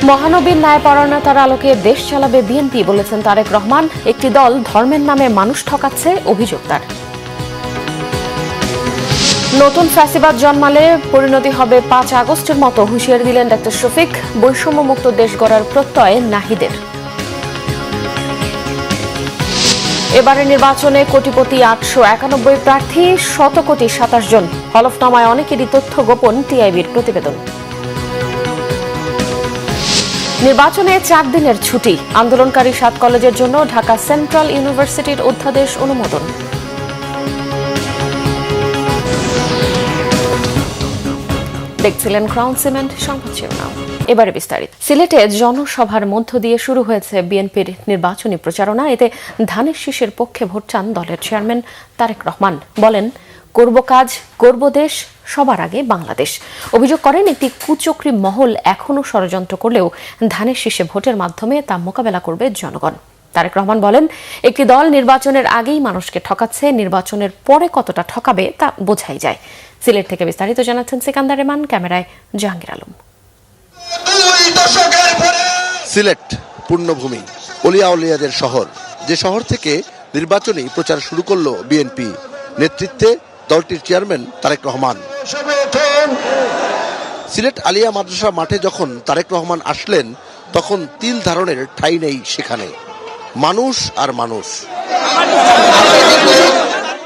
মহানবীর ন্যায়পরায়ণতার আলোকে দেশ চালাবে বিএনপি বলেছেন তারেক রহমান। একটি দল ধর্মের নামে মানুষ ঠকাচ্ছে, অভিযোগ তার। নতুন ফ্যাসিবাদ জন্মালে পরিণতি হবে 5 আগস্টের মতো, হুঁশিয়ারি দিলেন ডক্টর শফিক। বৈষম্যমুক্ত দেশ গড়ার প্রত্যয় নাহিদের। এবারের নির্বাচনে কোটিপতি 891 প্রার্থী, শতকোটি 27 জন। হলফনামায় অনেকেরই তথ্য গোপন, টিআইবির প্রতিবেদন। নির্বাচনে 4 দিনের ছুটি, আন্দোলনকারী 7 কলেজের জন্য ঢাকা সেন্ট্রাল ইউনিভার্সিটির অধ্যাদেশ অনুমোদন। দেখছিলেন ক্রাউন সিমেন্ট সংবাদ শিরোনাম। এবারে বিস্তারিত। সিলেটে জনসভার মধ্য দিয়ে শুরু হয়েছে বিএনপির নির্বাচনী প্রচারণা। এতে ধানের শীষের পক্ষে ভোট চান দলের চেয়ারম্যান তারেক রহমান। বলেন, করব কাজ, করব দেশ, সবার আগে বাংলাদেশ। অভিযোগ করেন, একটি কুচক্রী মহল এখনও ষড়যন্ত্র করলেও ধানের শীষে ভোটের মাধ্যমে তা মোকাবেলা করবে জনগণ। তারেক রহমান বলেন, একটি দল নির্বাচনের আগেই মানুষকে ঠকাচ্ছে, নির্বাচনের পরে কতটা ঠকাবে তা বোঝাই যায়। সিলেট থেকে বিস্তারিত জানাচ্ছেন সিকান্দার রেমান, ক্যামেরায় জাহাঙ্গীর আলম। সিলেট পূর্ণভূমি, অলিয়া উলিয়াদের শহর, যে শহর থেকে নির্বাচনী প্রচার শুরু করল বিএনপি। নেতৃত্বে দলটির চেয়ারম্যান তারেক রহমান। সিলেট আলিয়া মাদ্রাসা মাঠে যখন তারেক রহমান আসলেন, তখন তিল ধারণের ঠাঁই নেই সেখানে। মানুষ আর মানুষ,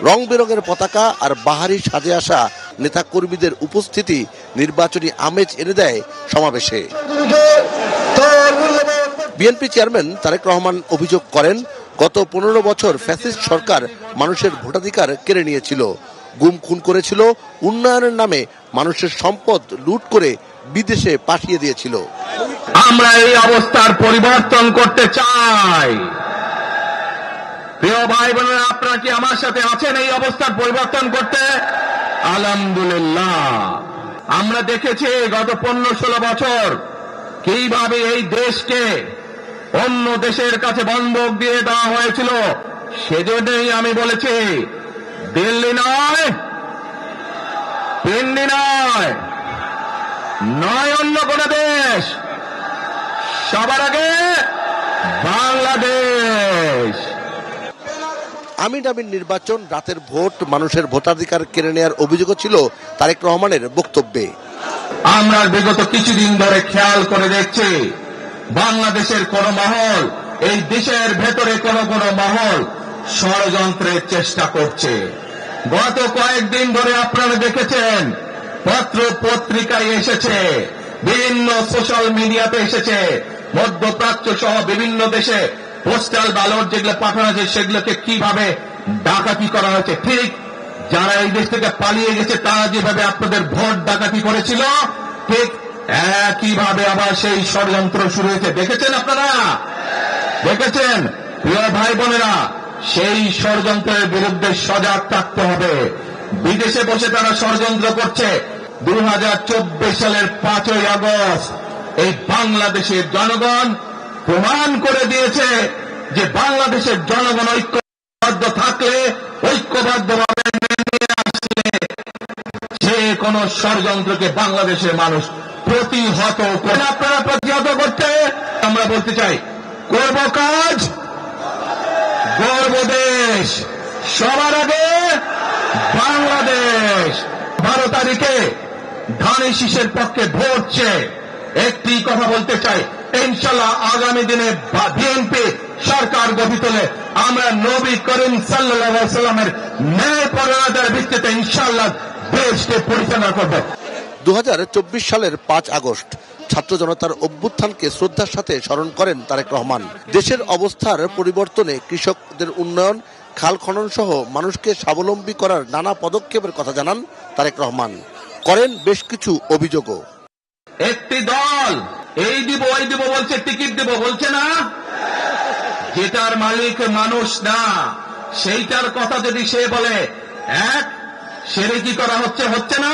রং বেরঙের পতাকা আর বাহারি সাজে আসা নেতা কর্মীদের উপস্থিতি নির্বাচনী আমেজ এনে দেয় সমাবেশে। বিএনপি চেয়ারম্যান তারেক রহমান অভিযোগ করেন, গত 15 বছর ফ্যাসিস্ট সরকার মানুষের ভোটাধিকার কেড়ে নিয়েছিল, গুম খুন করেছিল, উন্নয়নের নামে মানুষের সম্পদ লুট করে বিদেশে পাঠিয়ে দিয়েছিল। আমরা এই অবস্থার পরিবর্তন করতে চাই। প্রিয় ভাই বোনেরা, আপনারা কি আমার সাথে আছেন এই অবস্থার পরিবর্তন করতে? আলহামদুলিল্লাহ। আমরা দেখেছি গত 15-16 বছর কিভাবে এই দেশকে অন্য দেশের কাছে বন্ধক দিয়ে দেওয়া হয়েছিল। সেজন্যই আমি বলেছি, দিল্লি নয়, পিন্ডি নয়, নয় অন্য কোন দেশ, সবার আগে বাংলাদেশ। আমিন আমিন নির্বাচন, রাতের ভোট, মানুষের ভোটাধিকার কেড়ে নেওয়ার অভিযোগও ছিল তারেক রহমানের বক্তব্যে। আমরা বিগত কিছুদিন ধরে খেয়াল করে দেখছি, বাংলাদেশের কোন মহল, এই দেশের ভেতরে কোন মহল ষড়যন্ত্রের চেষ্টা করছে। গত কয়েকদিন ধরে আপনারা দেখেছেন, পত্র পত্রিকায় এসেছে, বিভিন্ন সোশ্যাল মিডিয়াতে এসেছে, মধ্যপ্রাচ্য সহ বিভিন্ন দেশে পোস্টাল ব্যালট যেগুলো পাঠানো হয়েছে, সেগুলোকে কিভাবে ডাকাতি করা হয়েছে। ঠিক যারা এই দেশ থেকে পালিয়ে গেছে তারা যেভাবে আপনাদের ভোট ডাকাতি করেছিল, ঠিক একইভাবে আবার সেই ষড়যন্ত্র শুরু হয়েছে। দেখেছেন আপনারা? দেখেছেন? প্রিয় ভাই বোনেরা, সেই ষড়যন্ত্রের বিরুদ্ধে সজাগ থাকতে হবে। বিদেশে বসে তারা ষড়যন্ত্র করছে। 2024 সালের 5ই আগস্ট এই বাংলাদেশের জনগণ প্রমাণ করে দিয়েছে যে বাংলাদেশের জনগণ ঐক্যবদ্ধ থাকলে, ঐক্যবদ্ধভাবে নিয়ে আসলে যে কোন ষড়যন্ত্রকে বাংলাদেশের মানুষ প্রতিহত করে। আপনারা প্রতিহত করতে আমরা বলতে চাই, করব কাজ, গর্ব দেশ, সবার আগে বাংলাদেশ। 12 তারিখে ধানের শীষের পক্ষে ভোট চেয়ে একটি কথা বলতে চাই, ইনশাআল্লাহ আগামী দিনে বিএনপি সরকার গঠিত হলে আমরা নবী করিম সাল্লাল্লাহু আলাইহি ওয়াসাল্লামের ন্যায়পরায়ণতার ভিত্তিতে ইনশাআল্লাহ দেশকে পরিচালনা করব। 2024 সালের 5 আগস্ট ছাত্র জনতার অভ্যুত্থানকে শ্রদ্ধার সাথে স্মরণ করেন তারেক রহমান। দেশের অবস্থার পরিবর্তনে কৃষকদের উন্নয়ন, খাল খনন সহ মানুষকে স্বাবলম্বী করার নানা পদক্ষেপের কথা জানান তারেক রহমান। করেন বেশ কিছু অভিযোগও। একটি দল এই দিব ওই দিব বলছে, টিকিট দিব বলছে না, যেটার মালিক মানুষ না, সেইটার কথা যদি সে বলে, সেরে কি করা হচ্ছে? হচ্ছে না।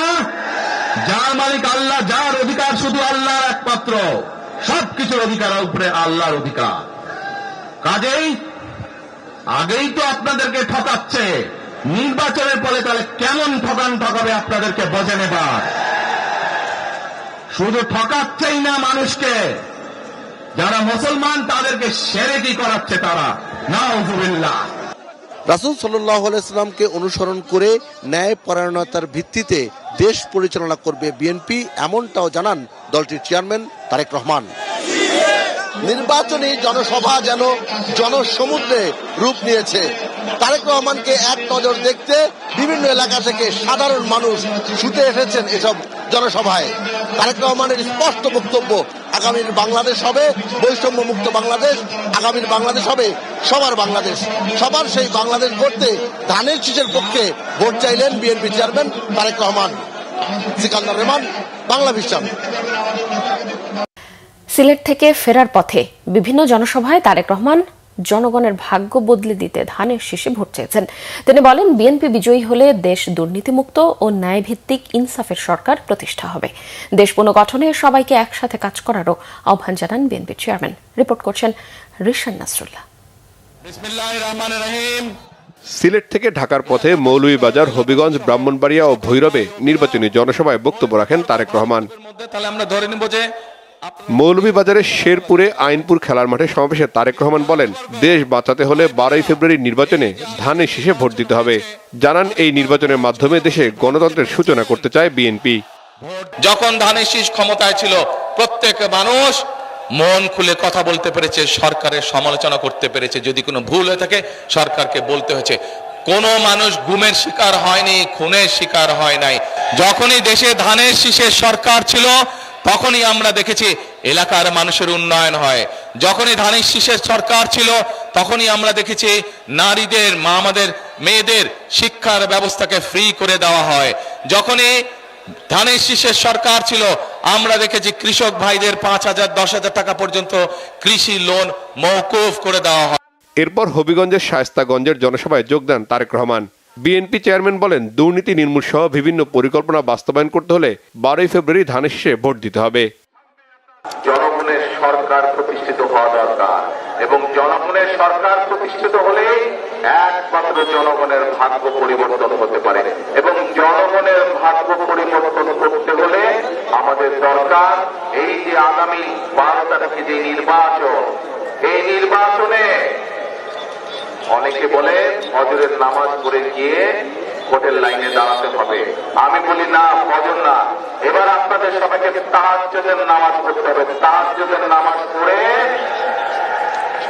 যার মালিক আল্লাহ, যার অধিকার শুধু আল্লাহর একমাত্র, সবকিছুর অধিকার উপরে আল্লাহর অধিকার। কাজেই আগেই তো আপনাদেরকে ঠকাচ্ছে, নির্বাচনের পরে তাহলে কেমন ঠকাবে আপনাদেরকে বোঝে নেবার। শুধু ঠকাচ্ছেই না মানুষকে, যারা মুসলমান তাদেরকে শিরকি করাচ্ছে তারা, নাউযুবিল্লাহ। রাসূল সাল্লাল্লাহু আলাইহি সাল্লামকে অনুসরণ করে ন্যায় পরায়ণতার ভিত্তিতে দেশ পরিচালনা করবে বিএনপি, এমনটাও জানান দলটির চেয়ারম্যান তারেক রহমান। নির্বাচনী জনসভা যেন জনসমুদ্রে রূপ নিয়েছে। তারেক রহমানকে এক নজর দেখতে বিভিন্ন এলাকা থেকে সাধারণ মানুষ ছুটে এসেছেন এসব জনসভায়। তারেক রহমানের স্পষ্ট বক্তব্য, আগামীর বাংলাদেশ হবে বৈষম্য মুক্ত বাংলাদেশ, আগামীর বাংলাদেশ হবে সবার বাংলাদেশ। সবার সেই বাংলাদেশ গড়তে ধানের শীষের পক্ষে ভোট চাইলেন বিএনপি চেয়ারম্যান তারেক রহমান। সিকান্দার রহমান, বাংলা ভিশন। সিলেট থেকে ফেরার পথে বিভিন্ন জনসভায় তারেক রহমান জনগণের ভাগ্য বদলে দিতে ধানের শীষে ভোট চেয়েছেন। তিনি বলেন, বিএনপি বিজয়ী হলে দেশ দুর্নীতিমুক্ত ও ন্যায়ভিত্তিক ইনসাফের সরকার প্রতিষ্ঠা হবে। দেশ পুনর্গঠনে সবাইকে একসাথে কাজ করারও আহ্বান জানান বিএনপি চেয়ারম্যান। রিপোর্ট করছেন রিশান নাসরুল্লাহ। বিসমিল্লাহির রহমানির রহিম। সিলেট থেকে ঢাকার পথে মৌলভীবাজার, হবিগঞ্জ, ব্রাহ্মণবাড়িয়া ও ভৈরবে নির্বাচনী জনসভায় বক্তব্য রাখেন তারেক রহমান। মৌলভীবাজারের শেরপুরে আইনপুর খেলার মাঠে সমাবেশে তারেক রহমান বলেন, দেশ বাঁচাতে হলে 12 ফেব্রুয়ারি নির্বাচনে ধানের শীষে ভোট দিতে হবে। জানান, এই নির্বাচনের মাধ্যমে দেশে গণতন্ত্রের সূচনা করতে চায় বিএনপি। যখন ধানের শীষ ক্ষমতায় ছিল, প্রত্যেক মানুষ মন খুলে কথা বলতে পেরেছে, সরকারের সমালোচনা করতে পেরেছে। যদি কোনো ভুল হয়ে থাকে সরকারকে বলতে হয়েছে। কোন মানুষ গুমের শিকার হয়নি, খুনের শিকার হয় নাই। যখনই দেশে ধানের শীষের সরকার ছিল তখনই আমরা দেখেছি এলাকার মানুষের উন্নয়ন হয়। যখনই ধানের শীষের সরকার ছিল তখনই আমরা দেখেছি নারীদের, আমাদের মেয়েদের শিক্ষার ব্যবস্থাকে ফ্রি করে দেওয়া হয়। যখনই ধানের শীষের সরকার ছিল আমরা দেখেছি কৃষক ভাইদের 5,000 10,000 টাকা পর্যন্ত কৃষি লোন মওকুফ করে দেওয়া হয়। এরপর হবিগঞ্জের শায়েস্তাগঞ্জের জনসভায় যোগ দেন তারেক রহমান। বিএনপি চেয়ারম্যান বলেন, দুর্নীতি নির্মূল সহ বিভিন্ন পরিকল্পনা বাস্তবায়ন করতে হলে 12 ফেব্রুয়ারি ধানের শীষে ভোট দিতে হবে। জনগণের সরকার প্রতিষ্ঠিত হওয়া দরকার এবং জনগণের সরকার প্রতিষ্ঠিত হলে একমাত্র জনগণের ভাগ্য পরিবর্তন হতে পারে এবং জনগণের ভাগ্য পরিবর্তন করতে হলে আমাদের দরকার এই যে আগামী 12 তারিখে যে নির্বাচন, এই নির্বাচনে অনেকে বলে ফজরের নামাজ পড়ে গিয়ে ভোটের লাইনে দাঁড়াতে হবে। আমি বলি না, ফজর না, এবার আপনাদের সবাইকে তাহাজ্জুদের নামাজ পড়তে হবে। তাহাজ্জুদের নামাজ পড়ে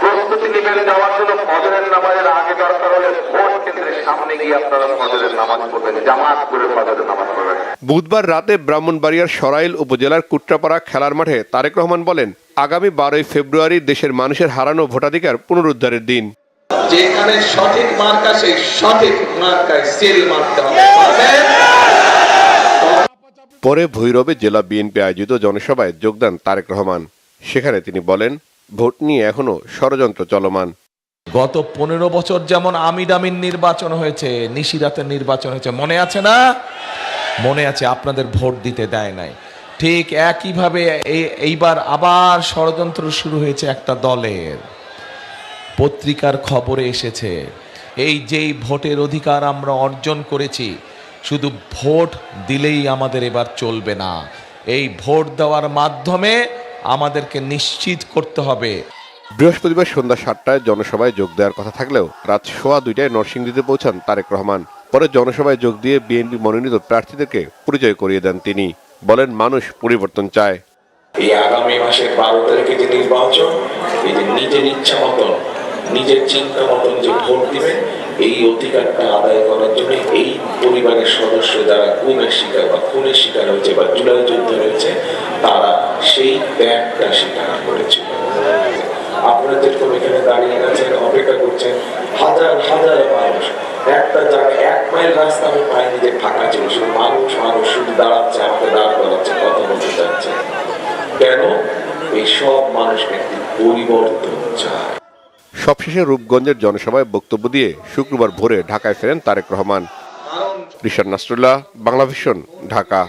প্রস্তুতি নেবেন যাওয়ার জন্য। ফজরের নামাজের আগে দরকার হলে ভোট কেন্দ্রের সামনে গিয়ে আপনারা ফজরের নামাজ পড়বেন, জামাত করে ফজরের নামাজ পড়বেন। বুধবার রাতে ব্রাহ্মণবাড়িয়ার সরাইল উপজেলার কুট্রাপাড়া খেলার মাঠে তারেক রহমান বলেন, আগামী 12 ফেব্রুয়ারি দেশের মানুষের হারানো ভোটাধিকার পুনরুদ্ধারের দিন। যেখানে সঠিক মার্কা, সেই সঠিক মার্কায় সিল মারতে হবে। পরে ভৈরবে জেলা বিএনপি আয়োজিত জনসভায় যোগ দেন তারেক রহমান। সেখানে তিনি বলেন, ভোট নিয়ে এখনো ষড়যন্ত্র চলমান। গত 15 বছর যেমন আমির নির্বাচন হয়েছে, নিশিরাতের নির্বাচন হয়েছে, মনে আছে না? মনে আছে, আপনাদের ভোট দিতে দেয় নাই। ঠিক একইভাবে এইবার আবার ষড়যন্ত্র শুরু হয়েছে একটা দলের। পত্রিকার খবরে এসেছে, এই যেই ভোটের অধিকার আমরা অর্জন করেছি, শুধু ভোট দিলেই আমাদের এবার চলবে না। এই ভোট দেওয়ার মাধ্যমে আমাদেরকে নিশ্চিত করতে হবে। বৃহস্পতিবার সন্ধ্যা 7টায় জনসভায় যোগ দেওয়ার কথা থাকলেও রাত 2:15 নরসিংদীতে পৌঁছান তারেক রহমান। পরে জনসভায় যোগ দিয়ে বিএনপি মনোনীত প্রার্থীদেরকে পরিচয় করিয়ে দেন তিনি। বলেন, মানুষ পরিবর্তন চায়। এই আগামী মাসের 12 তারিখে যে নির্বাচন, এই যে নিজের ইচ্ছা মতন, নিজের চিন্তা মতন যে ভোট দিবেন, এই অধিকারটা আদায় করার জন্য এই পরিবারের সদস্য যারা গুমের শিকার বা খুনের শিকার হয়েছে বা জুলাই যুদ্ধ হয়েছে, তারা সেই ব্যাগটা স্বীকার করেছিল। আপনারা যেরকম এখানে দাঁড়িয়ে আছেন, অপেক্ষা করছেন, হাজার হাজার মানুষ, একটা জায়গায় 1 মাইল রাস্তা আমি পাইনি যে ফাঁকা ছিল, শুধু মানুষ শুধু দাঁড়াচ্ছে, আমাকে দাঁড় করাচ্ছে, কথা বলতে যাচ্ছে। কেন? এই সব মানুষ ব্যক্তি পরিবর্তন চায়। সবশেষে রূপগঞ্জের জনসভায় বক্তব্য দিয়ে শুক্রবার ভোরে ঢাকায় ফেরেন তারেক রহমান। রিশান নাসরুল্লাহ, বাংলা ভিশন, ঢাকা।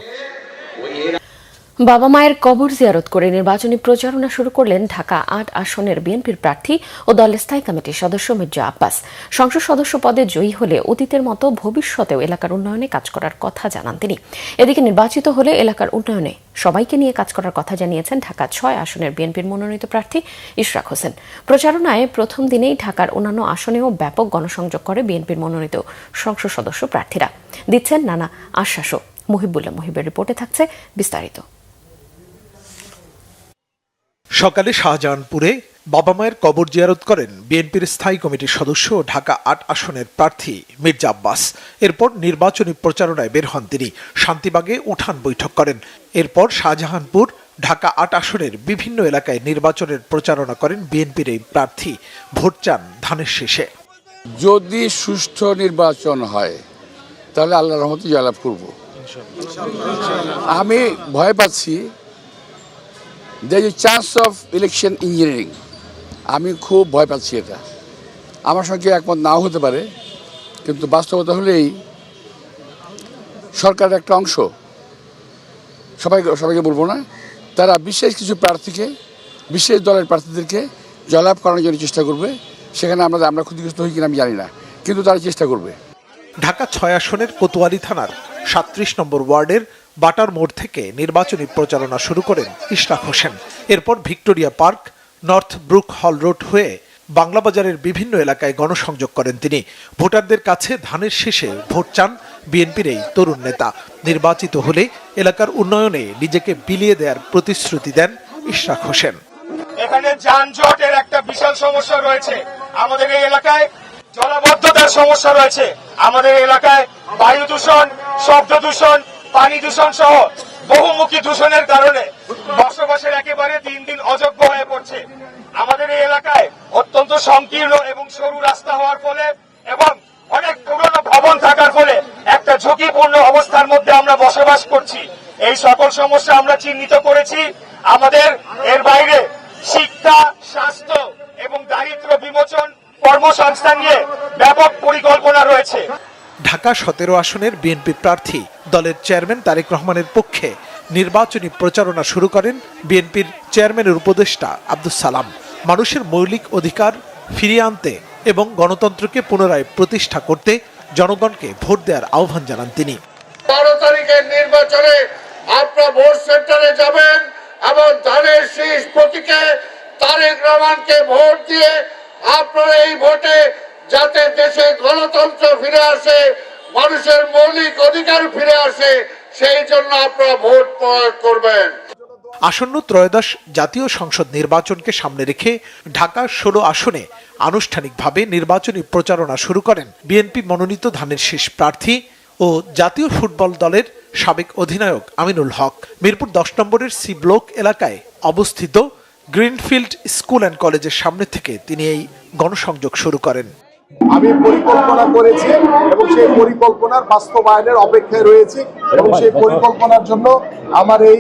বাবা মায়ের কবর জিয়ারত করে নির্বাচনী প্রচারণা শুরু করলেন ঢাকা ৮ আসনের বিএনপির প্রার্থী ও দলের স্থায়ী কমিটির সদস্য মির্জা আব্বাস। সংসদ সদস্য পদে জয়ী হলে অতীতের মতো ভবিষ্যতেও এলাকার উন্নয়নে কাজ করার কথা জানান তিনি। এদিকে নির্বাচিত হলে এলাকার উন্নয়নে সবাইকে নিয়ে কাজ করার কথা জানিয়েছেন ঢাকা ৬ আসনের বিএনপির মনোনীত প্রার্থী ইশরাক হোসেন। প্রচারণায় প্রথম দিনেই ঢাকার অন্যান্য আসনেও ব্যাপক গণসংযোগ করে বিএনপির মনোনীত সংসদ সদস্য প্রার্থীরা। দিচ্ছেন নানা আশ্বাসও। মুহিবুল্লাহ মুহিবের রিপোর্টে থাকছে বিস্তারিত। সকালে শাহজাহানপুরে বাবা মায়ের কবর জিয়ারত করেন বিএনপির স্থায়ী কমিটির সদস্য ঢাকা ৮ আসনের প্রার্থী মির্জা আব্বাস। এরপর নির্বাচনী প্রচারণায় বের হন তিনি। শান্তিবাগে উঠান বৈঠক করেন। এরপর শাহজাহানপুর, ঢাকা ৮ আসনের বিভিন্ন এলাকায় নির্বাচনের প্রচারণা করেন বিএনপির এই প্রার্থী। ভোট চান ধানের শীষে। যদি সুষ্ঠু নির্বাচন হয় তাহলে আল্লাহর রহমতে জয়লাভ করব। আমি ভয় পাচ্ছি there is a chance of election engineering. আমি খুব ভয় পাচ্ছি এটা। আমার সঙ্গে একমত নাও হতে পারে, কিন্তু বাস্তবতা হলেই সরকারের একটা অংশ, সবাইকে বলবো না, তারা বিশেষ কিছু প্রার্থীকে, বিশেষ দলের প্রার্থীদেরকে জয়লাভ করানোর জন্য চেষ্টা করবে। সেখানে আমরা ক্ষতিগ্রস্ত হই কিনা আমি জানি না, কিন্তু তারা চেষ্টা করবে। ঢাকা ৬ আসনের কোতোয়ালি থানার ৩৭ নম্বর ওয়ার্ডের বাটার মোড় থেকে নির্বাচনী প্রচারণা শুরু করেন ইশরাক হোসেন। এরপর Victoria park, north Brooke hall road হয়ে বাংলাবাজারের বিভিন্ন এলাকায় গণসংযোগ করেন তিনি। ভোটারদের কাছে ধানের শীষে ভোট চান বিএনপির এই তরুণ নেতা। নির্বাচিত হলে এলাকার উন্নয়নে নিজেকে বিলিয়ে দেওয়ার প্রতিশ্রুতি দেন ইশরাক হোসেন। এখানে যানজটের একটা বিশাল সমস্যা রয়েছে, আমাদের এই এলাকায় জলাবদ্ধতার সমস্যা রয়েছে, আমাদের এলাকায় বায়ু দূষণ, শব্দ দূষণ, পানি দূষণ সহ বহুমুখী দূষণের কারণে বসবাসের একেবারে দিন দিন অযোগ্য হয়ে পড়ছে। আমাদের এই এলাকায় অত্যন্ত সংকীর্ণ এবং সরু রাস্তা হওয়ার ফলে এবং অনেক পুরনো ভবন থাকার ফলে একটা ঝুঁকিপূর্ণ অবস্থার মধ্যে আমরা বসবাস করছি। এই সকল সমস্যা আমরা চিহ্নিত করেছি। আমাদের এর বাইরে শিক্ষা, স্বাস্থ্য এবং দারিদ্র বিমোচন, কর্মসংস্থান নিয়ে ব্যাপক পরিকল্পনা রয়েছে। ঢাকা ১৭ আসনের বিএনপি প্রার্থী দলের চেয়ারম্যান তারেক রহমানের পক্ষে নির্বাচনী প্রচারণা শুরু করেন বিএনপির চেয়ারম্যানের উপদেষ্টা আব্দুস সালাম। মানুষের মৌলিক অধিকার ফিরিয়ে আনতে এবং গণতন্ত্রকে পুনরায় প্রতিষ্ঠা করতে জনগণকে ভোট দেওয়ার আহ্বান জানান তিনি। ১২ তারিখের নির্বাচনে আপনারা ভোট সেন্টারে যাবেন এবং ধানের শীষ প্রতীকে তারেক রহমানকে ভোট দিয়ে আপনারা এই ভোটে যাতে দেশে গণতন্ত্র ফিরে আসে, মানুষের মৌলিক অধিকার ফিরে আসে, সেই জন্য আপনারা ভোট প্রয়োগ করবেন। আসন্ন ত্রয়োদশ জাতীয় সংসদ নির্বাচনকে সামনে রেখে ঢাকা ১৬ আসনে আনুষ্ঠানিকভাবে নির্বাচনী প্রচারণা শুরু করেন বিএনপি মনোনীত ধানের শীষ প্রার্থী ও জাতীয় ফুটবল দলের সাবেক অধিনায়ক আমিনুল হক। মিরপুর ১০ নম্বরের সি ব্লক এলাকায় অবস্থিত গ্রিনফিল্ড স্কুল অ্যান্ড কলেজের সামনে থেকে তিনি এই গণসংযোগ শুরু করেন। আমি পরিকল্পনা করেছি এবং সেই পরিকল্পনার বাস্তবায়নের অপেক্ষায় রয়েছি এবং সেই পরিকল্পনার জন্য আমার এই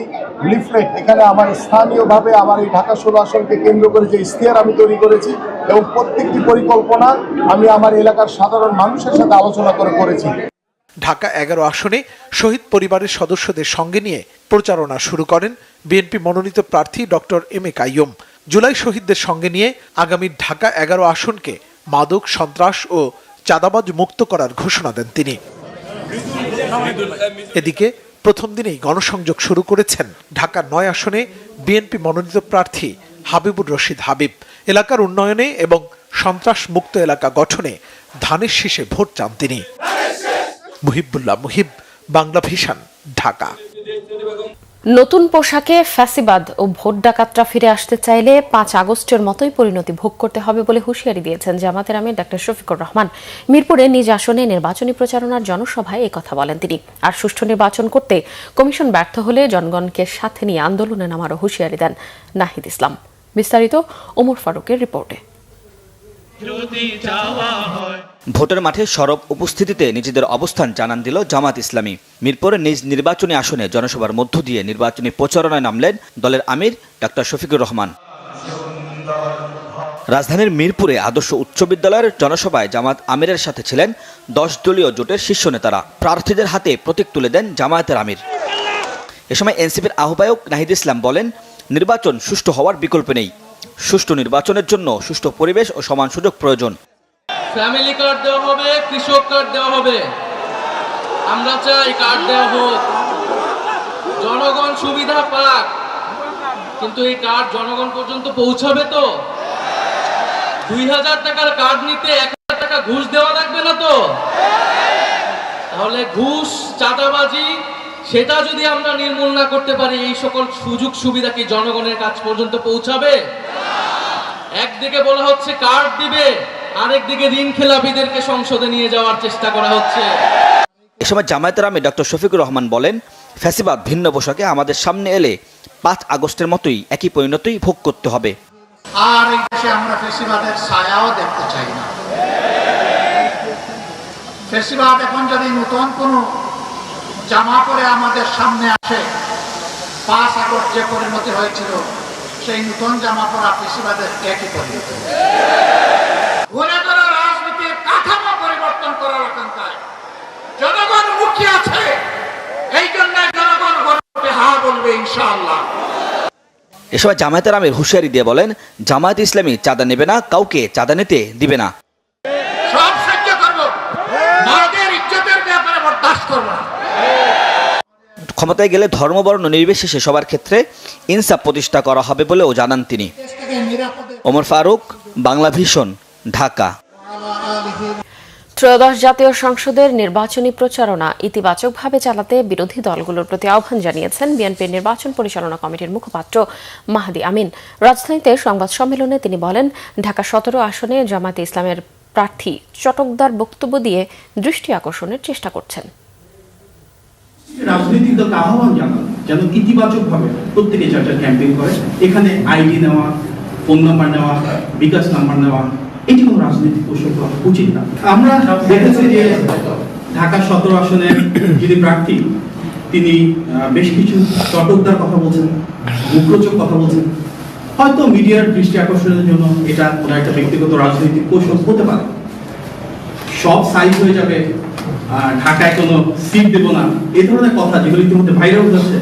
লিফলেট, এখানে আমার স্থানীয়ভাবে আমার এই ঢাকা ১৬ আসনকে কেন্দ্র করে যে ইশতেহার আমি তৈরি করেছি এবং প্রত্যেকটি পরিকল্পনা আমি আমার এলাকার সাধারণ মানুষের সাথে আলোচনা করেছি। ঢাকা ১১ আসনে শহীদ পরিবারের সদস্যদের সঙ্গে নিয়ে প্রচারণা শুরু করেন বিএনপি মনোনীত প্রার্থী doctor M A Qayyum. July শহীদদের সঙ্গে নিয়ে আগামী ঢাকা ১১ আসনকে মাদক, সন্ত্রাস ও চাঁদাবাজ মুক্ত করার ঘোষণা দেন তিনি। এদিকে প্রথম দিনেই গণসংযোগ শুরু করেছেন ঢাকা ৯ আসনে বিএনপি মনোনীত প্রার্থী হাবিবুর রশিদ হাবিব। এলাকার উন্নয়নে এবং সন্ত্রাস মুক্ত এলাকা গঠনে ধানের শীষে ভোট চান তিনি। মুহিবুল্লাহ মুহিব, বাংলা ভিশন, ঢাকা। নতুন পোশাকে ফ্যাসিবাদ ও ভোট ডাকাতরা ফিরে আসতে চাইলে ৫ আগস্টের মতোই পরিণতি ভোগ করতে হবে বলে হুঁশিয়ারি দিয়েছেন জামাতের আমির ডক্টর শফিকুর রহমান। মিরপুরে নিজ আসনে নির্বাচনী প্রচারণার জনসভায় একথা বলেন তিনি। আর সুষ্ঠু নির্বাচন করতে কমিশন ব্যর্থ হলে জনগণকে সাথে নিয়ে আন্দোলনে নামারও হুঁশিয়ারি দেন নাহিদ ইসলাম। বিস্তারিত ওমর ফারুকের রিপোর্টে। ভোটের মাঠে সরব উপস্থিতিতে নিজেদের অবস্থান জানান দিল জামাত ইসলামী। মিরপুরে নিজ নির্বাচনী আসনে জনসভার মধ্য দিয়ে নির্বাচনী প্রচারণায় নামলেন দলের আমির ডক্টর শফিকুর রহমান। রাজধানীর মিরপুরে আদর্শ উচ্চ বিদ্যালয়ের জনসভায় জামাত আমিরের সাথে ছিলেন ১০ দলীয় জোটের শীর্ষ নেতারা। প্রার্থীদের হাতে প্রতীক তুলে দেন জামায়াতের আমির। এ সময় এনসিপির আহ্বায়ক নাহিদ ইসলাম বলেন, নির্বাচন সুষ্ঠু হওয়ার বিকল্প নেই। সুষ্ঠু নির্বাচনের জন্য সুষ্ঠু পরিবেশ ও সমান সুযোগ প্রয়োজন। ফ্যামিলি কার্ড দেওয়া হবে, কৃষক কার্ড দেওয়া হবে, আমরা চাই কার্ড দেওয়া হোক, জনগণ সুবিধা পাক, কিন্তু এই কার্ড জনগণ পর্যন্ত পৌঁছাবে তো? 2000 টাকার কার্ড নিতে 1000 টাকা ঘুষ দেওয়া লাগবে না তো? তাহলে ঘুষ, চাঁদাবাজি সেটা যদি আমরা নির্মূল না করতে পারি, এই সকল সুযোগ সুবিধা কি জনগণের কাছ পর্যন্ত পৌঁছাবে? একদিকে বলা হচ্ছে কার্ড দিবে, আরেকদিকে ঋণ খেলাপিদেরকে সংসদে নিয়ে যাওয়ার চেষ্টা করা হচ্ছে। এ সময় জামায়াতের আমির ডক্টর শফিকুর রহমান বলেন, ফ্যাসিবাদ ভিন্ন পোশাকে আমাদের সামনে এলে 5 আগস্টের মতোই একই পরিণতি ভোগ করতে হবে। আর এই দেশে আমরা ফ্যাসিবাদের ছায়াও দেখতে চাই না। ফ্যাসিবাদ এখন যদি নতুন কোনো জামা পরে আমাদের সামনে আসে, 5 আগস্ট যে পরিণতি হয়েছিল সেই নতুন জামা পরা ফ্যাসিবাদের একই পরিণতি। ঘুরে ধরে রাজনীতির কাঠামো পরিবর্তন করার আকাঙ্ক্ষায় জনগণ মুখী আছে, এই জন্য জনগণ গর্বে হা বলবে ইনশাআল্লাহ। এ সময় জামায়াতের আমির হুঁশিয়ারি দিয়ে বলেন, জামায়াত ইসলামী চাঁদা নেবে না, কাউকে চাঁদা নিতে দিবে না। সব সহ্য করব, মাদের ইজ্জতের ব্যাপারে বরদাস্ত করব না। ক্ষমতায় গেলে ধর্মবর্ণ নির্বিশেষে সবার ক্ষেত্রে ইনসাফ প্রতিষ্ঠা করা হবে বলেও জানান তিনি। ওমর ফারুক, বাংলা ভিশন, ঢাকা। ত্রয়োদশ জাতীয় সংসদের নির্বাচনী প্রচারণা ইতিবাচকভাবে চালাতে বিরোধী দলগুলোর প্রতি আহ্বান জানিয়েছেন বিএনপির নির্বাচন পরিচালনা কমিটির মুখপাত্র মাহদি আমিন। রাজধানীতে সংবাদ সম্মেলনে তিনি বলেন, ঢাকা 17 আসনে জামায়াতে ইসলামের প্রার্থী চটকদার বক্তব্য দিয়ে দৃষ্টি আকর্ষণের চেষ্টা করছেন। রাজনৈতিক দলকে আহ্বান জানান যেন ইতিবাচকভাবে প্রত্যেকে চার্টার ক্যাম্পেইন করে। এখানে আইডি নেওয়া, ফোন নাম্বার নেওয়া, বিকাশ নাম্বার নেওয়া, এটি কোনো রাজনৈতিক কৌশল করা উচিত না। আমরা দেখেছি যে ঢাকা 17 আসনের যিনি প্রার্থী তিনি বেশ কিছু চটকদার কথা বলছেন, মুখরোচক কথা বলছেন। হয়তো মিডিয়ার দৃষ্টি আকর্ষণের জন্য এটা কোনো একটা ব্যক্তিগত রাজনৈতিক কৌশল হতে পারে। সব সাইজ হয়ে যাবে, ঢাকায় কোনো সিট দেব না, এই ধরনের কথা যেগুলো ইতিমধ্যে ভাইরাল হচ্ছে।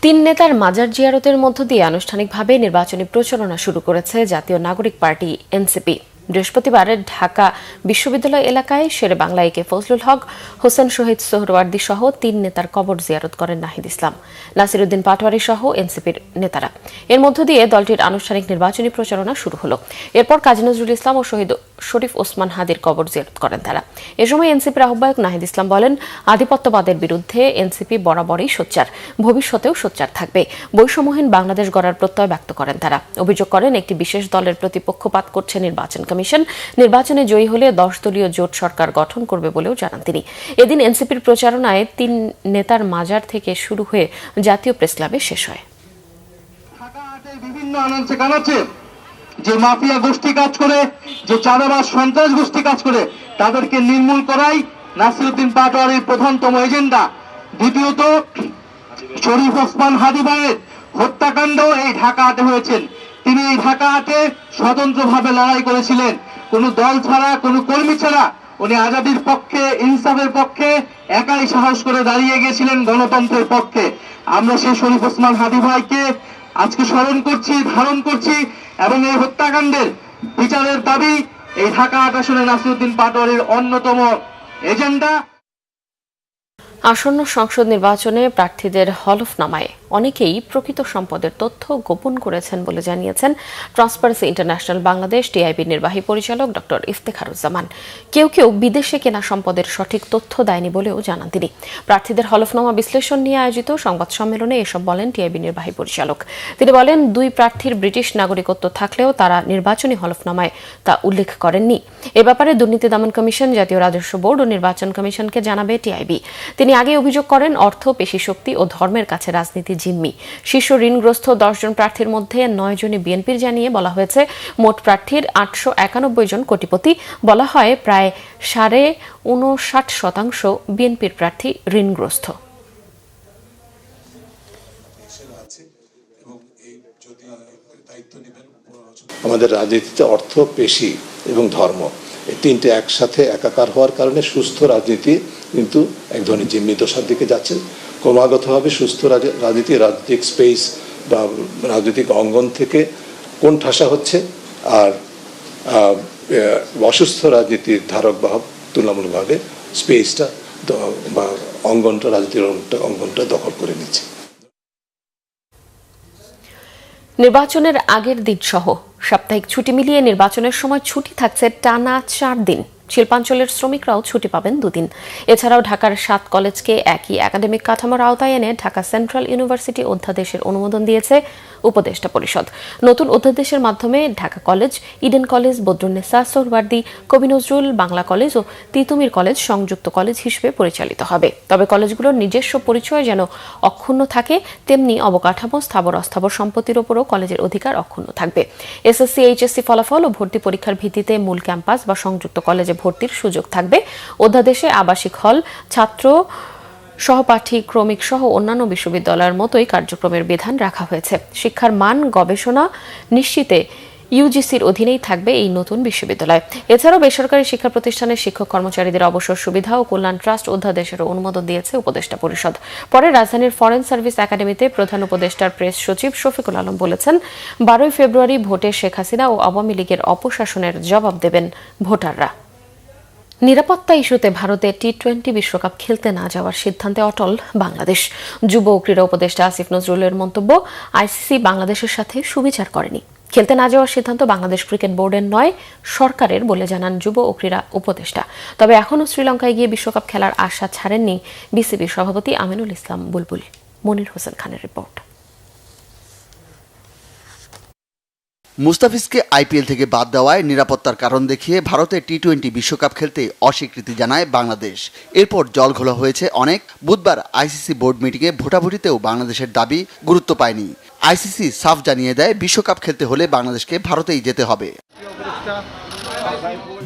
3 নেতার মাজার জিয়ারতের মধ্য দিয়ে আনুষ্ঠানিকভাবে নির্বাচনী প্রচারণা শুরু করেছে জাতীয় নাগরিক পার্টি এনসিপি। বৃহস্পতিবার ঢাকা বিশ্ববিদ্যালয় এলাকায় শেরে বাংলা একে ফজলুল হক, হোসেন শহীদ সোহরাওয়ার্দী সহ 3 নেতার কবর জিয়ারত করেন নাহিদ ইসলাম, নাসিরউদ্দিন পাটোয়ারি সহ এনসিপির নেতারা। এর মধ্য দিয়ে দলটির আনুষ্ঠানিক নির্বাচনী প্রচারণা শুরু হলো। এরপর কাজী নজরুল ইসলাম ও শহীদ শরীফ ওসমান হাদির কবর জিয়ারত করেন তারা। এ সময় এনসিপির আহ্বায়ক নাহিদ ইসলাম বলেন, আধিপত্যবাদের বিরুদ্ধে এনসিপি বরাবরই সোচ্চার, ভবিষ্যতেও সোচ্চার থাকবে। বৈষম্যহীন বাংলাদেশ গড়ার প্রত্যয় ব্যক্ত করেন তারা। অভিযোগ করেন, একটি বিশেষ দলের প্রতি পক্ষপাত করছে নির্বাচন কমিশন। নির্বাচনে জয়ী হলে 10 দলীয় জোট সরকার গঠন করবে বলেও জানান তিনি। এদিন এনসিপির প্রচারণায় 3 নেতার মাজার থেকে শুরু হয়ে জাতীয় প্রেস ক্লাবে শেষ হয়। বিভিন্ন আনাচে কানাচে যে মাফিয়া গোষ্ঠী কাজ করে, যে চাঁদাবাজ সন্ত্রাস গোষ্ঠী কাজ করে, তাদেরকে নির্মূল করাই নাসিরউদ্দিন পাটোয়ারির প্রধানতম এজেন্ডা। দ্বিতীয়ত, শরীফ ওসমান হাদি ভাইয়ের হত্যাকাণ্ড এই ঢাকা হাটে হয়েছেন। তিনি এই ঢাকা হাটে স্বতন্ত্রভাবে লড়াই করেছিলেন, কোনো দল ছাড়া, কোনো কর্মী ছাড়া। উনি আজাদির পক্ষে, ইনসাফের পক্ষে একাই সাহস করে দাঁড়িয়ে গিয়েছিলেন গণতন্ত্রের পক্ষে। আমরা সেই শরীফ ওসমান হাদি ভাইকে আজকে স্মরণ করছি, ধারণ করছি, এবং এই হত্যাকাণ্ডের বিচারের দাবি এই ঢাকা 8 আসনে নাসিরউদ্দিন পাটোয়ারির অন্যতম এজেন্ডা। আসন্ন সংসদ নির্বাচনে প্রার্থীদের হলফনামায় অনেকেই প্রকৃত সম্পদের তথ্য গোপন করেছেন বলে জানিয়েছেন ট্রান্সপারেন্সি ইন্টারন্যাশনাল বাংলাদেশ টিআইবির নির্বাহী পরিচালক ডক্টর ইফতেখারুজ্জামান। কেউ কেউ বিদেশে কেনা সম্পদের সঠিক তথ্য দেয়নি বলেও জানান তিনি। প্রার্থীদের হলফনামা বিশ্লেষণ নিয়ে আয়োজিত সংবাদ সম্মেলনে এসব বলেন টিআইবি নির্বাহী পরিচালক। তিনি বলেন, 2 প্রার্থীর ব্রিটিশ নাগরিকত্ব থাকলেও তারা নির্বাচনী হলফনামায় তা উল্লেখ করেননি। এ ব্যাপারে দুর্নীতি দমন কমিশন, জাতীয় রাজস্ব বোর্ড ও নির্বাচন কমিশনকে জানাবে টিআইবি। তিনি আগে অভিযোগ করেন, অর্থ, পেশিশক্তি ও ধর্মের কাছে রাজনীতি জিম্মি। শীর্ষ ঋণগ্রস্ত 10 জন প্রার্থীর মধ্যে 9 জনই বিএনপির জানিয়ে বলা হয়েছে মোট প্রার্থীর 891 জন কোটিপতি। বলা হয় প্রায় 59.5% বিএনপির প্রার্থী ঋণগ্রস্ত। আমাদের রাজনীতিতে অর্থ, পেশি এবং ধর্ম এই তিনটে একসাথে একাকার হওয়ার কারণে সুস্থ রাজনীতি কিন্তু এক ধরনের জিম্মি দশার দিকে যাচ্ছে। ক্রমাগতভাবে সুস্থ রাজনীতি রাজনৈতিক স্পেস বা রাজনৈতিক অঙ্গন থেকে কোন ঠাসা হচ্ছে, আর অসুস্থ রাজনীতির ধারক বাহক তুলনামূলকভাবে স্পেসটা বা অঙ্গনটা, রাজনীতির অঙ্গনটা দখল করে নিচ্ছে। নির্বাচনের আগের দিন সহ সাপ্তাহিক ছুটি মিলিয়ে নির্বাচনের সময় ছুটি থাকছে টানা 4 দিন। শিল্পাঞ্চলের শ্রমিকরাও ছুটি পাবেন 2 দিন। এছাড়াও ঢাকার 7 কলেজকে একই একাডেমিক কাঠামোর আওতায় এনে ঢাকা সেন্ট্রাল ইউনিভার্সিটি অধ্যাদেশের অনুমোদন দিয়েছে উপদেষ্টা পরিষদ। নতুন অধ্যাদেশের মাধ্যমে Dhaka college, Eden college, Badrunnesa, Suhrawardy, কবি নজরুল, বাংলা কলেজ ও তিতুমির কলেজ সংযুক্ত কলেজ হিসেবে পরিচালিত হবে। তবে কলেজগুলোর নিজস্ব পরিচয় যেন অক্ষুণ্ণ থাকে, তেমনি অবকাঠামো, স্থাবর অস্থাবর সম্পত্তির উপরও কলেজের অধিকার অক্ষুণ্ণ থাকবে। এসএসসি, এইচএসসি ফলাফল ও ভর্তি পরীক্ষার ভিত্তিতে মূল ক্যাম্পাস বা সংযুক্ত কলেজে ভর্তির সুযোগ থাকবে। অধ্যাদেশে আবাসিক হল, ছাত্র, সহপাঠী, ক্রমিক সহ অন্যান্য বিশ্ববিদ্যালয়ের মতোই কার্যক্রমের বিধান রাখা হয়েছে। শিক্ষার মান গবেষণা নিশ্চিতে ইউজিসির অধীনেই থাকবে এই নতুন বিশ্ববিদ্যালয়। এছাড়াও বেসরকারি শিক্ষা প্রতিষ্ঠানের শিক্ষক কর্মচারীদের অবসর সুবিধা ও কল্যাণ ট্রাস্ট অধ্যাদেশেরও অনুমোদন দিয়েছে উপদেষ্টা পরিষদ। পরে রাজধানীর ফরেন সার্ভিস একাডেমিতে প্রধান উপদেষ্টার প্রেস সচিব শফিকুল আলম বলেছেন, 12 ফেব্রুয়ারি ভোটে শেখ হাসিনা ও আওয়ামী লীগের অপশাসনের জবাব দেবেন ভোটাররা। নিরাপত্তা ইস্যুতে ভারতে টি-20 বিশ্বকাপ খেলতে না যাওয়ার সিদ্ধান্তে অটল বাংলাদেশ। যুব ও ক্রীড়া উপদেষ্টা আসিফ নজরুলের মন্তব্য, আইসিসি বাংলাদেশের সাথে সুবিচার করেনি। খেলতে না যাওয়ার সিদ্ধান্ত বাংলাদেশ ক্রিকেট বোর্ডের নয়, সরকারের বলে জানান যুব ও ক্রীড়া উপদেষ্টা। তবে এখনও শ্রীলঙ্কায় গিয়ে বিশ্বকাপ খেলার আশা ছাড়েননি বিসিবির সভাপতি আমিনুল ইসলাম বুলবুল। মনির হোসেন খানের রিপোর্ট। মুস্তাফিজকে আইপিএল থেকে বাদ দেওয়ায় নিরাপত্তার কারণ দেখিয়ে ভারতে টি-20 বিশ্বকাপ খেলতে অস্বীকৃতি জানায় বাংলাদেশ। এরপর জলঘোলা হয়েছে অনেক। বুধবার আইসিসি বোর্ড মিটিংয়ে ভোটাভুটিতেও বাংলাদেশের দাবি গুরুত্ব পায়নি। আইসিসি সাফ জানিয়ে দেয়, বিশ্বকাপ খেলতে হলে বাংলাদেশকে ভারতেই যেতে হবে।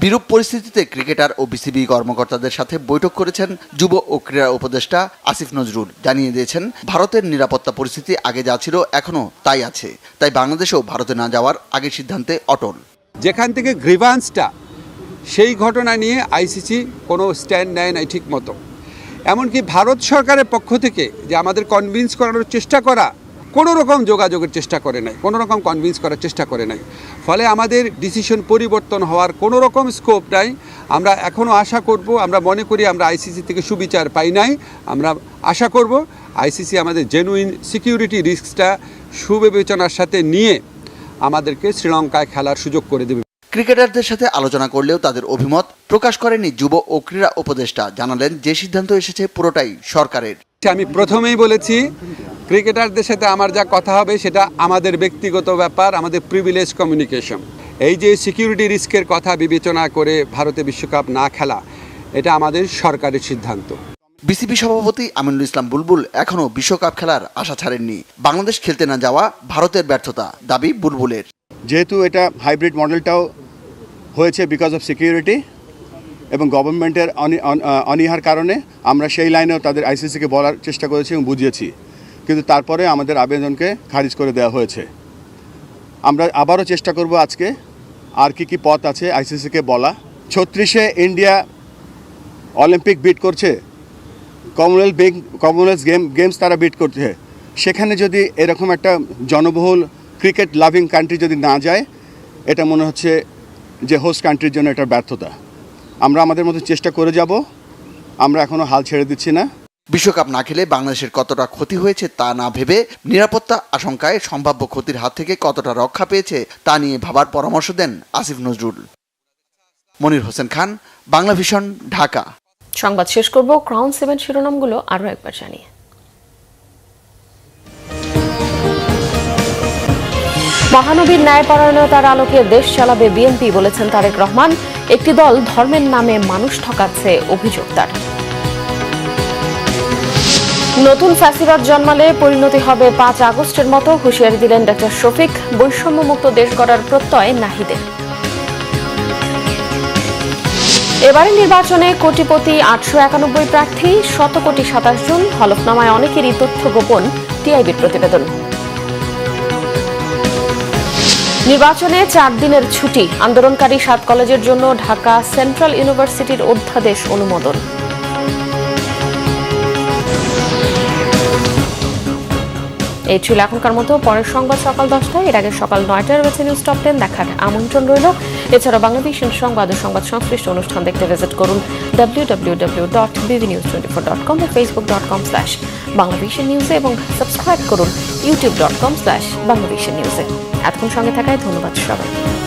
বিরূপ পরিস্থিতিতে ক্রিকেটার ও বিসিবি কর্মকর্তাদের সাথে বৈঠক করেছেন যুব ও ক্রীড়া উপদেষ্টা আসিফ নজরুল। জানিয়ে দিয়েছেন, ভারতের নিরাপত্তা পরিস্থিতি আগে যা ছিল এখনও তাই আছে, তাই বাংলাদেশও ভারতে না যাওয়ার আগের সিদ্ধান্তে অটল। যেখান থেকে গ্রিভান্সটা, সেই ঘটনা নিয়ে আইসিসি কোনো স্ট্যান্ড নেয় নাই ঠিক মতো। এমনকি ভারত সরকারের পক্ষ থেকে যে আমাদের কনভিন্স করানোর চেষ্টা করা, কোনো রকম যোগাযোগের চেষ্টা করে নাই, কোনো রকম কনভিন্স করার চেষ্টা করে নাই। ফলে আমাদের ডিসিশন পরিবর্তন হওয়ার কোনো রকম স্কোপ নাই। আমরা এখনও আশা করব, আমরা মনে করি আমরা আইসিসি থেকে সুবিচার পাই নাই। আমরা আশা করব আইসিসি আমাদের জেনুইন সিকিউরিটি রিস্কটা সুবিবেচনার সাথে নিয়ে আমাদেরকে শ্রীলঙ্কায় খেলার সুযোগ করে দেবে। ক্রিকেটারদের সাথে আলোচনা করলেও তাদের অভিমত প্রকাশ করেনি যুব ও ক্রীড়া উপদেষ্টা। জানালেন, যে সিদ্ধান্ত এসেছে পুরোটাই সরকারের। আমি প্রথমেই বলেছি, ক্রিকেটারদের সাথে আমার যা কথা হবে সেটা আমাদের ব্যক্তিগত ব্যাপার, আমাদের প্রিভিলেজ কমিউনিকেশন। এই যে সিকিউরিটি রিস্কের কথা বিবেচনা করে ভারতে বিশ্বকাপ না খেলা, এটা আমাদের সরকারের সিদ্ধান্ত। বিসিবি সভাপতি আমিনুল ইসলাম বুলবুল এখনও বিশ্বকাপ খেলার আশা ছাড়েননি। বাংলাদেশ খেলতে না যাওয়া ভারতের ব্যর্থতা, দাবি বুলবুলের। যেহেতু এটা হাইব্রিড মডেলটাও হয়েছে বিকজ অফ সিকিউরিটি এবং গভর্নমেন্টের অনীহার কারণে আমরা সেই লাইনেও তাদের আইসিসিকে বলার চেষ্টা করেছি এবং বুঝিয়েছি, কিন্তু তারপরে আমাদের আবেদনকে খারিজ করে দেওয়া হয়েছে। আমরা আবারও চেষ্টা করব আজকে আর কি পথ আছে আইসিসিকে বলা। 36-এ ইন্ডিয়া অলিম্পিক বিট করছে, কমনওয়েলথ গেমস তারা বিট করছে। সেখানে যদি এরকম একটা জনবহুল ক্রিকেট লাভিং কান্ট্রি যদি না যায়, এটা মনে হচ্ছে যে হোস্ট কান্ট্রির জন্য এটা ব্যর্থতা। আমরা আমাদের মতো চেষ্টা করে যাব, আমরা এখনও হাল ছেড়ে দিচ্ছি না। বিশ্বকাপ না খেলে বাংলাদেশের কতটা ক্ষতি হয়েছে তা না ভেবে নিরাপত্তা আশঙ্কায় সম্ভাব্য ক্ষতির হাত থেকে কতটা রক্ষা পেয়েছে তা নিয়ে ভাবার পরামর্শ দেন আসিফ নজরুল। মনির হোসেন খান, বাংলা ভিশন, ঢাকা। সংবাদ শেষ করব ক্রাউন 7 শিরোনামগুলো আরও একবার জানিয়ে। মহানবীর ন্যায়পরায়ণতার আলোকে দেশ চালাবে বিএনপি, বলেছেন তারেক রহমান। একটি দল ধর্মের নামে মানুষ ঠকাচ্ছে, অভিযোগ তার। নতুন ফ্যাসিবাদ জন্মালে পরিণতি হবে 5 আগস্টের মতো, হুঁশিয়ারি দিলেন ডক্টর শফিক। বৈষম্যমুক্ত দেশ গড়ার প্রত্যয় নাহিদের। এবারের নির্বাচনে কোটিপতি 891 প্রার্থী, 100 কোটি 27 জন। হলফনামায় অনেকেরই তথ্য গোপন, টিআইবির প্রতিবেদন। নির্বাচনে 4 দিনের ছুটি, আন্দোলনকারী 7 কলেজের জন্য ঢাকা সেন্ট্রাল ইউনিভার্সিটির অধ্যাদেশ অনুমোদন। এই ছিল এখনকার মতো। পরের সংবাদ সকাল 10টায়, এর আগে সকাল 9টায় রয়েছে নিউজ টপ 10 দেখার আমন্ত্রণ রইল। এছাড়া বাংলাদেশের সংবাদ ও সংবাদ সংশ্লিষ্ট অনুষ্ঠান দেখতে ভিজিট করুন www.bbnews24.com ও facebook.com/bangladeshi-news এবং সাবস্ক্রাইব করুন youtube.com/bangladeshi-news। এতক্ষণ সঙ্গে থাকায় ধন্যবাদ সবাইকে।